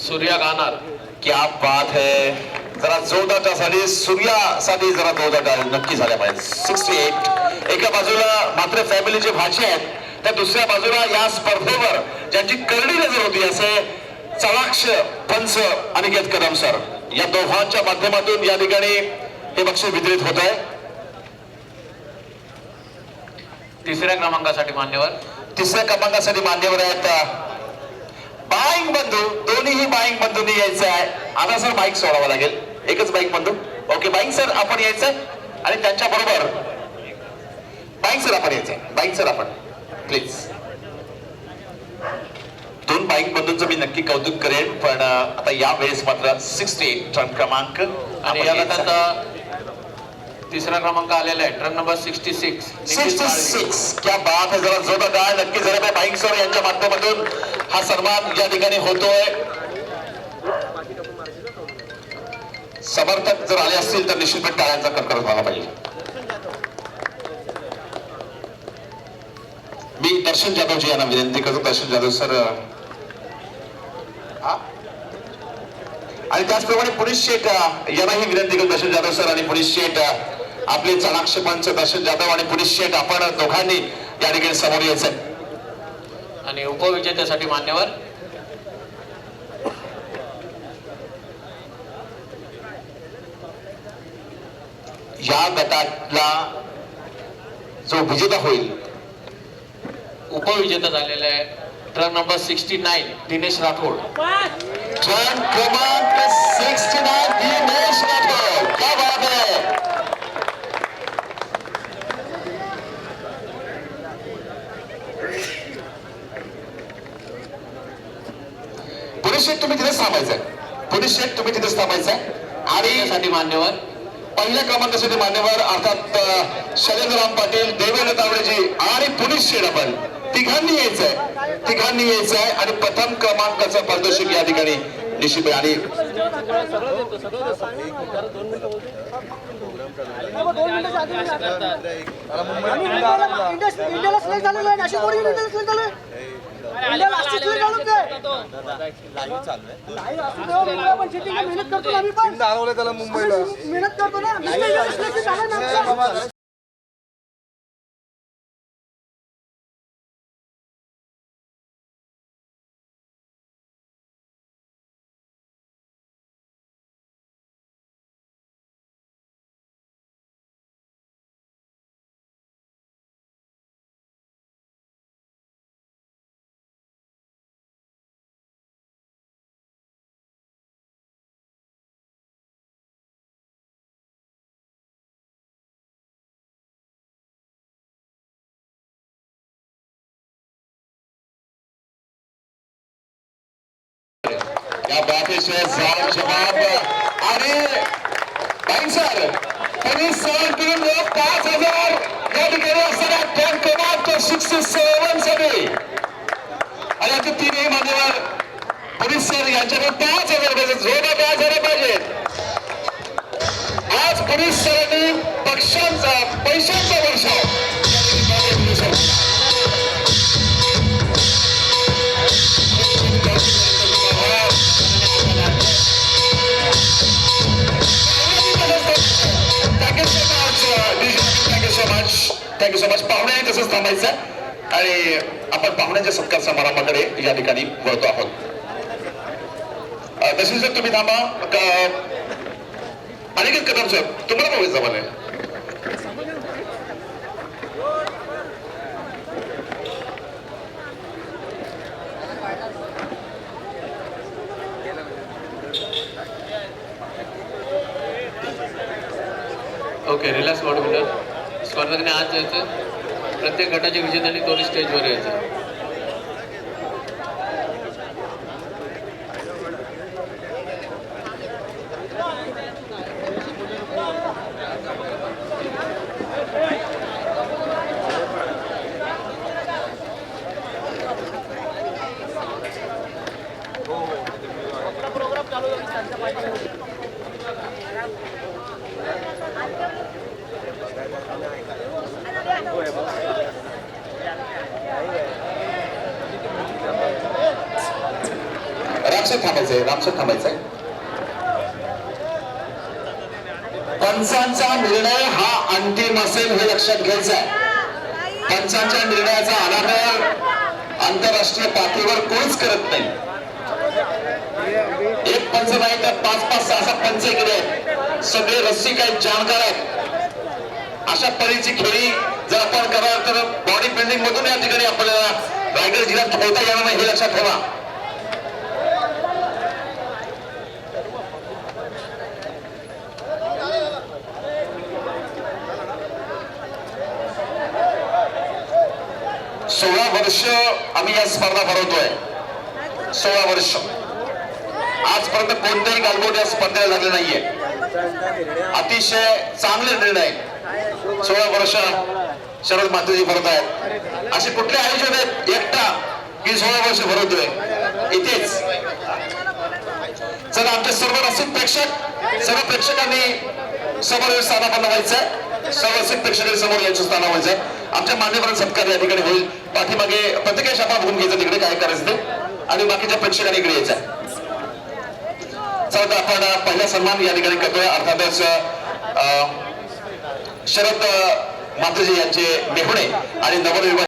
सूर्या गाणार. क्या बात है. जरा जोरदार टाळ्या सूर्यासाठी जरा जोरदार टाळ्या नक्की झाल्या पाहिजे. 68. एका बाजूला मात्र फॅमिलीचे भाचे आहेत, त्या दुसऱ्या बाजूला या स्पर्धेवर ज्यांची करडी नजर होती असे चलाक्ष पंच अनिकेत कदम सर, या दोघांच्या माध्यमातून या ठिकाणी हे बक्षीस वितरित होत आहे. तिसऱ्या क्रमांकासाठी मान्यवर. तिसऱ्या क्रमांकासाठी मान्यवर आहेत बाईंग बंधू. दोन्हीही बाईंग बंधूंनी यायचं आहे. आता सर बाईक सोडावं लागेल. एकच बाईक बंधू. ओके बाईंग सर आपण यायचं आणि त्यांच्या बरोबर बाईंग सर आपण यायचं. बाईंग सर आपण प्लीज. दोन बाईक बंधूंचं मी नक्की कौतुक करेन, पण आता या वेळेस मात्र 68 ट्रक क्रमांक आणि या गटाचा तिसरा क्रमांक आलेला आहे, ट्रक नंबर 66. 66. क्या बात है. जरा जोरदार टाळ्या नक्की झाल्या पाहिजे. बाईक सर यांच्या माध्यमातून हा सन्मान या ठिकाणी होतोय. समर्थक जर आले असतील तर निश्चितपणे टाळ्यांचा कडकडाट व्हायला पाहिजे. मी दर्शन जाधवजी यांना विनंती करतो. दर्शन जाधव सर आणि त्याचप्रमाणे पुलिस शेठ यांनाही विनंती करतो. दर्शन जाधव सर आणि पुलिस शेठ, आपले चाणाक्ष पंच दर्शन जाधव आणि पुलिस शेठ, आपण दोघांनी या ठिकाणी समोर यायचं. आणि उपविजेत्यासाठी मान्यवर. या गटातला जो विजेता होईल, उपविजेता झालेला आहे truck number 69 Dinesh Rathod. Truck क्रमांक 69 दिनेश राठोड. क्या बात है. पुलिस शेठ तुम्ही तिथेच थांबायचंय. पुलिस शेठ तुम्ही तिथेच थांबायचंय. आणि यासाठी मान्यवर. पहिल्या क्रमांकासाठी मान्यवर अर्थात शैलेंद्रराव पाटील, देवेंद्र तावडेजी आणि पोलीस शेठ, आपण तिघांनी यायचंय आणि प्रथम क्रमांकाचा पारितोषिक या ठिकाणी निश्चित. आणि मेहनत करतो ना. या बातेशिवाय जवाब. आणि बाईंग सर, पोलीस कडून 5,000 या ठिकाणी असताना ट्रक क्रमांक 67 साठी आणि आता तीनही मान्यवर पोलीस सर यांच्याकडे 5,000 रुपये जोरदार काय झाले पाहिजेत. आज पोलीस सरांनी पैशांचा वर्षाव. Thank you so much. पाहुणे तसंच थांबायचं आणि आपण पाहुण्याच्या सत्कार समारंभाकडे या ठिकाणी वळतो आहोत. तशी जर तुम्ही थांबा. अनिकेत कदम सर, तुम्हाला बघायचं जमाने. Okay relax body builder. स्पर्धकांनी आज जायचं. प्रत्येक गटाच्या विजेत्यांनी दोन्ही स्टेजवर यायचं. Ramsar थांबायचंय, Ramsar थांबायचंय. पंचांचा निर्णय हा अंतिम असेल हे लक्षात घ्यायचं आहे. पंचांच्या निर्णयाचा अनादर आंतरराष्ट्रीय पातळीवर कोणीच करत नाही. एक पंच नाही तर 5-5, 6 पंच इकडे आहेत. सगळे रसिक आहेत, जाणकार आहेत. अशा परीची खेळी जर आपण कराल तर बॉडी बिल्डिंग मधून या ठिकाणी आपल्याला रायगड जिल्ह्यात खेळता येणार नाही हे लक्षात ठेवा. सोळा वर्ष आम्ही या स्पर्धा भरवतोय. 16 वर्ष आजपर्यंत कोणत्याही गालबोट या स्पर्धेला लागले नाहीये. अतिशय चांगले निर्णय 16 वर्ष शरद मातेजी भरत आहेत. असे कुठले आयोजन आहेत एकटा की 16 वर्ष भरवतोय इथेच. चला आमचे सर्व रसिक प्रेक्षक, सर्व प्रेक्षकांनी समोर स्थानापन्न व्हायचंय. सर्व रसिक प्रेक्षकांनी समोर यायचं स्थान व्हायचंय. आमच्या मान्यवरांचा सत्कार या ठिकाणी होईल. पाठीमागे प्रत्येकाशी आपण बघून घ्यायचं तिकडे काय करायचं ते आणि बाकीच्या प्रेक्षकांनी इकडे यायचं. चला आपण पहिला सन्मान या ठिकाणी करतोय. अर्थातच शरद मातेजी यांचे मेहुणे आणि नवनिर्माण